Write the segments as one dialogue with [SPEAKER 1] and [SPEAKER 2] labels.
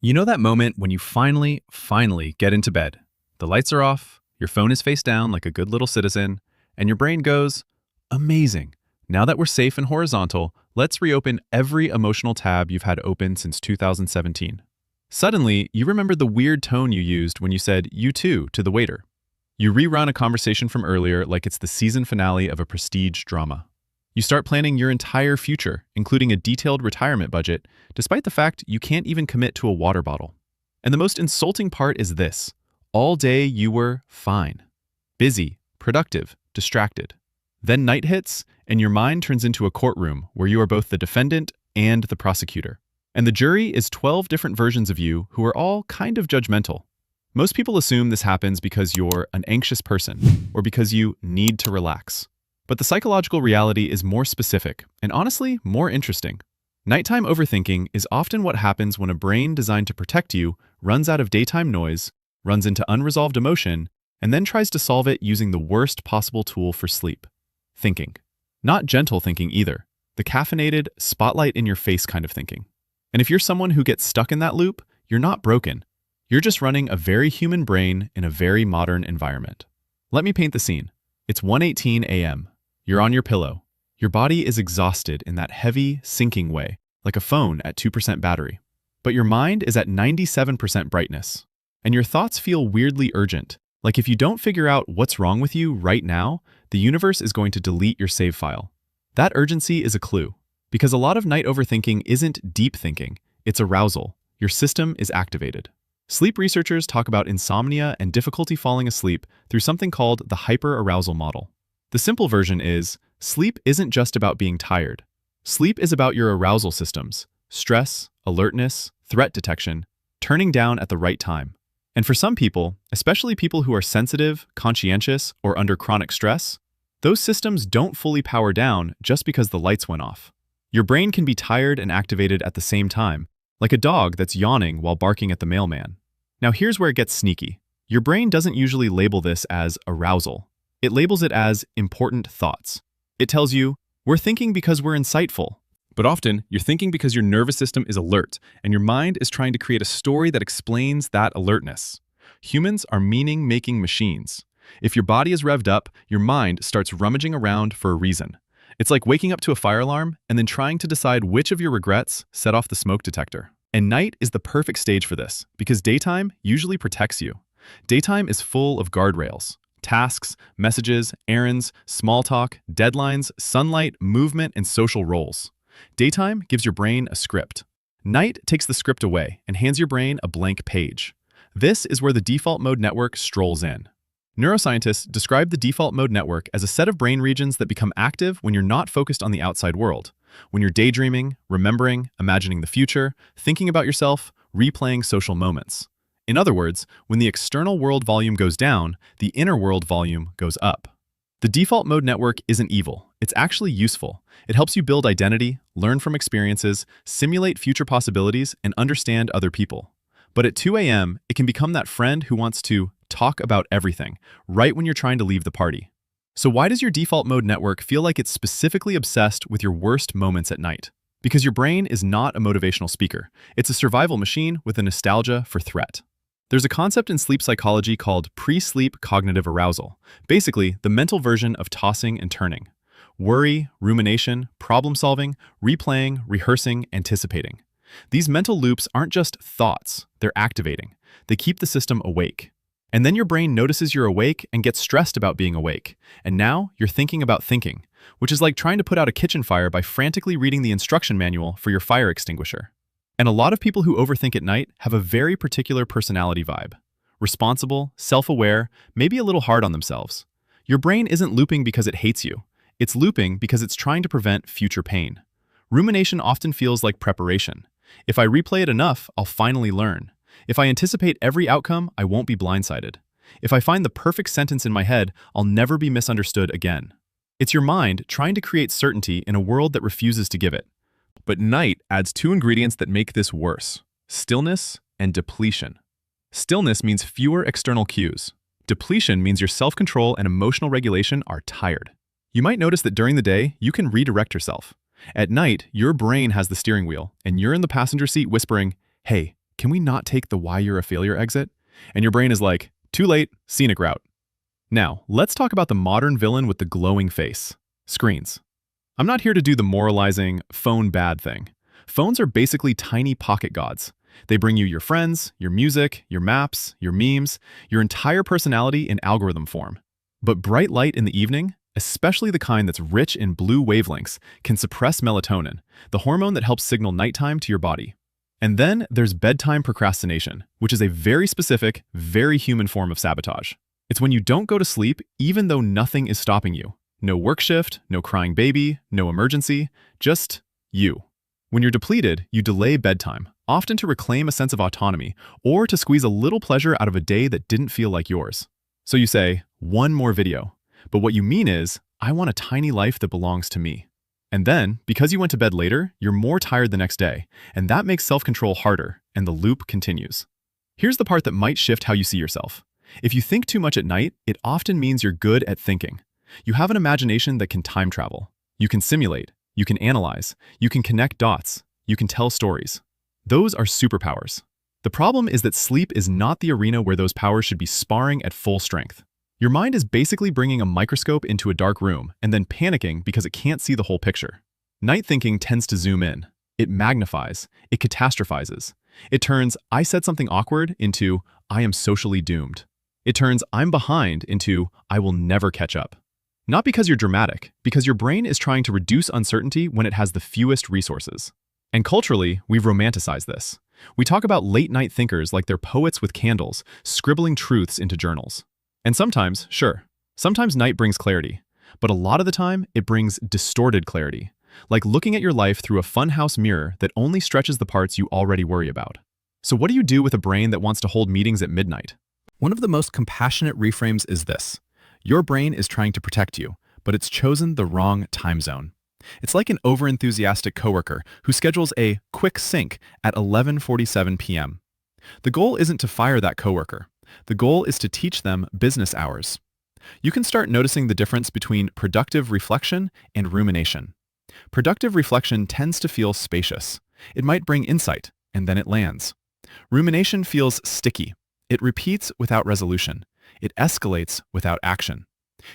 [SPEAKER 1] You know that moment when you finally get into bed. The lights are off, your phone is face down like a good little citizen, and your brain goes, amazing. Now that we're safe and horizontal, let's reopen every emotional tab you've had open since 2017. Suddenly, you remember the weird tone you used when you said "you too" to the waiter. You rerun a conversation from earlier like it's the season finale of a prestige drama. You start planning your entire future, including a detailed retirement budget, despite the fact you can't even commit to a water bottle. And the most insulting part is this. All day you were fine. Busy, productive, distracted. Then night hits, and your mind turns into a courtroom where you are both the defendant and the prosecutor. And the jury is 12 different versions of you who are all kind of judgmental. Most people assume this happens because you're an anxious person or because you need to relax. But the psychological reality is more specific and honestly more interesting. Nighttime overthinking is often what happens when a brain designed to protect you runs out of daytime noise, runs into unresolved emotion, and then tries to solve it using the worst possible tool for sleep: thinking. Not gentle thinking either, the caffeinated, spotlight in your face kind of thinking. And if you're someone who gets stuck in that loop, you're not broken. You're just running a very human brain in a very modern environment. Let me paint the scene. It's 1:18 a.m. You're on your pillow. Your body is exhausted in that heavy, sinking way, like a phone at 2% battery. But your mind is at 97% brightness. And your thoughts feel weirdly urgent, like if you don't figure out what's wrong with you right now, the universe is going to delete your save file. That urgency is a clue, because a lot of night overthinking isn't deep thinking, it's arousal. Your system is activated. Sleep researchers talk about insomnia and difficulty falling asleep through something called the hyperarousal model. The simple version is, sleep isn't just about being tired. Sleep is about your arousal systems: stress, alertness, threat detection, turning down at the right time. And for some people, especially people who are sensitive, conscientious, or under chronic stress, those systems don't fully power down just because the lights went off. Your brain can be tired and activated at the same time, like a dog that's yawning while barking at the mailman. Now here's where it gets sneaky. Your brain doesn't usually label this as arousal. It labels it as important thoughts. It tells you, we're thinking because we're insightful. But often, you're thinking because your nervous system is alert, and your mind is trying to create a story that explains that alertness. Humans are meaning-making machines. If your body is revved up, your mind starts rummaging around for a reason. It's like waking up to a fire alarm and then trying to decide which of your regrets set off the smoke detector. And night is the perfect stage for this, because daytime usually protects you. Daytime is full of guardrails. Tasks, messages, errands, small talk, deadlines, sunlight, movement, and social roles. Daytime gives your brain a script. Night takes the script away and hands your brain a blank page. This is where the default mode network strolls in. Neuroscientists describe the default mode network as a set of brain regions that become active when you're not focused on the outside world. When you're daydreaming, remembering, imagining the future, thinking about yourself, replaying social moments. In other words, when the external world volume goes down, the inner world volume goes up. The default mode network isn't evil. It's actually useful. It helps you build identity, learn from experiences, simulate future possibilities, and understand other people. But at 2 a.m., it can become that friend who wants to talk about everything, right when you're trying to leave the party. So why does your default mode network feel like it's specifically obsessed with your worst moments at night? Because your brain is not a motivational speaker. It's a survival machine with a nostalgia for threat. There's a concept in sleep psychology called pre-sleep cognitive arousal, basically the mental version of tossing and turning. Worry, rumination, problem-solving, replaying, rehearsing, anticipating. These mental loops aren't just thoughts, they're activating. They keep the system awake. And then your brain notices you're awake and gets stressed about being awake. And now you're thinking about thinking, which is like trying to put out a kitchen fire by frantically reading the instruction manual for your fire extinguisher. And a lot of people who overthink at night have a very particular personality vibe. Responsible, self-aware, maybe a little hard on themselves. Your brain isn't looping because it hates you. It's looping because it's trying to prevent future pain. Rumination often feels like preparation. If I replay it enough, I'll finally learn. If I anticipate every outcome, I won't be blindsided. If I find the perfect sentence in my head, I'll never be misunderstood again. It's your mind trying to create certainty in a world that refuses to give it. But night adds two ingredients that make this worse: stillness and depletion. Stillness means fewer external cues. Depletion means your self-control and emotional regulation are tired. You might notice that during the day, you can redirect yourself. At night, your brain has the steering wheel, and you're in the passenger seat whispering, "Hey, Can we not take the why you're a failure exit? And your brain is like, too late, scenic route. Now, let's talk about the modern villain with the glowing face, screens. I'm not here to do the moralizing, phone bad thing. Phones are basically tiny pocket gods. They bring you your friends, your music, your maps, your memes, your entire personality in algorithm form. But bright light in the evening, especially the kind that's rich in blue wavelengths, can suppress melatonin, the hormone that helps signal nighttime to your body. And then there's bedtime procrastination, which is a very specific, very human form of sabotage. It's when you don't go to sleep even though nothing is stopping you. No work shift, no crying baby, no emergency, just you. When you're depleted, you delay bedtime, often to reclaim a sense of autonomy or to squeeze a little pleasure out of a day that didn't feel like yours. So you say, one more video. But what you mean is, I want a tiny life that belongs to me. And then, because you went to bed later, you're more tired the next day, and that makes self-control harder, and the loop continues. Here's the part that might shift how you see yourself. If you think too much at night, it often means you're good at thinking. You have an imagination that can time travel. You can simulate. You can analyze. You can connect dots. You can tell stories. Those are superpowers. The problem is that sleep is not the arena where those powers should be sparring at full strength. Your mind is basically bringing a microscope into a dark room and then panicking because it can't see the whole picture. Night thinking tends to zoom in. It magnifies. It catastrophizes. It turns, I said something awkward into, I am socially doomed. It turns, I'm behind into, I will never catch up. Not because you're dramatic, because your brain is trying to reduce uncertainty when it has the fewest resources. And culturally, we've romanticized this. We talk about late-night thinkers like they're poets with candles, scribbling truths into journals. And sometimes, sure, sometimes night brings clarity, but a lot of the time, it brings distorted clarity, like looking at your life through a funhouse mirror that only stretches the parts you already worry about. So what do you do with a brain that wants to hold meetings at midnight? One of the most compassionate reframes is this. Your brain is trying to protect you, but it's chosen the wrong time zone. It's like an overenthusiastic coworker who schedules a quick sync at 11:47 p.m. The goal isn't to fire that coworker. The goal is to teach them business hours. You can start noticing the difference between productive reflection and rumination. Productive reflection tends to feel spacious. It might bring insight, and then it lands. Rumination feels sticky. It repeats without resolution. It escalates without action.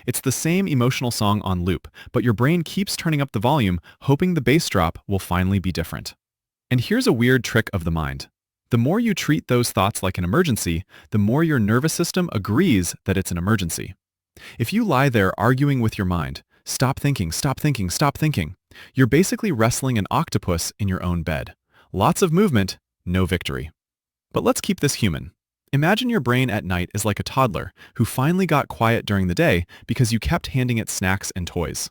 [SPEAKER 1] It's the same emotional song on loop, but your brain keeps turning up the volume, hoping the bass drop will finally be different. And here's a weird trick of the mind. The more you treat those thoughts like an emergency, the more your nervous system agrees that it's an emergency. If you lie there arguing with your mind, stop thinking, stop thinking, stop thinking, you're basically wrestling an octopus in your own bed. Lots of movement, no victory. But let's keep this human. Imagine your brain at night is like a toddler who finally got quiet during the day because you kept handing it snacks and toys.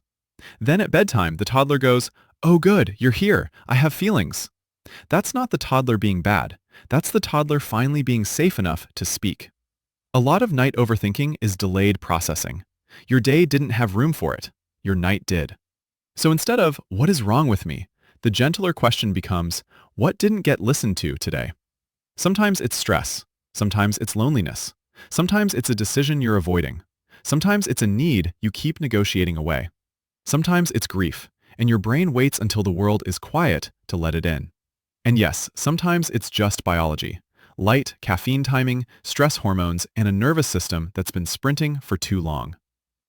[SPEAKER 1] Then at bedtime, the toddler goes, "Oh good, you're here, I have feelings." That's not the toddler being bad. That's the toddler finally being safe enough to speak. A lot of night overthinking is delayed processing. Your day didn't have room for it. Your night did. So instead of, what is wrong with me? The gentler question becomes, what didn't get listened to today? Sometimes it's stress. Sometimes it's loneliness. Sometimes it's a decision you're avoiding. Sometimes it's a need you keep negotiating away. Sometimes it's grief, and your brain waits until the world is quiet to let it in. And yes, sometimes it's just biology. Light, caffeine timing, stress hormones, and a nervous system that's been sprinting for too long.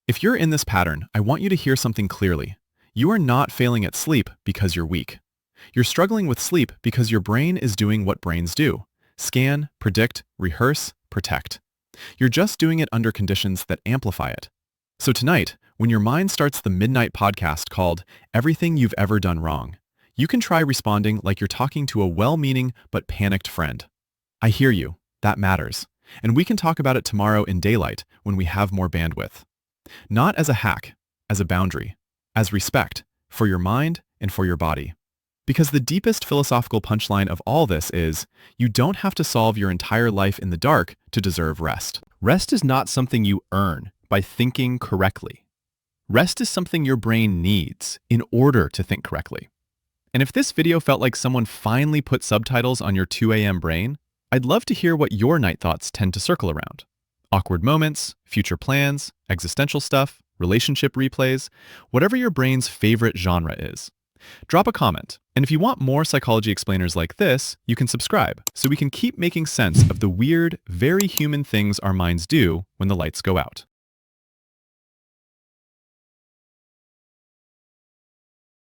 [SPEAKER 1] If you're in this pattern, I want you to hear something clearly. You are not failing at sleep because you're weak. You're struggling with sleep because your brain is doing what brains do. Scan, predict, rehearse, protect. You're just doing it under conditions that amplify it. So tonight, when your mind starts the midnight podcast called Everything You've Ever Done Wrong, you can try responding like you're talking to a well-meaning but panicked friend. I hear you. That matters. And we can talk about it tomorrow in daylight when we have more bandwidth. Not as a hack, as a boundary, as respect for your mind and for your body. Because the deepest philosophical punchline of all this is, you don't have to solve your entire life in the dark to deserve rest. Rest is not something you earn by thinking correctly. Rest is something your brain needs in order to think correctly. And if this video felt like someone finally put subtitles on your 2 a.m. brain, I'd love to hear what your night thoughts tend to circle around. Awkward moments, future plans, existential stuff, relationship replays, whatever your brain's favorite genre is. Drop a comment. And if you want more psychology explainers like this, you can subscribe so we can keep making sense of the weird, very human things our minds do when the lights go out.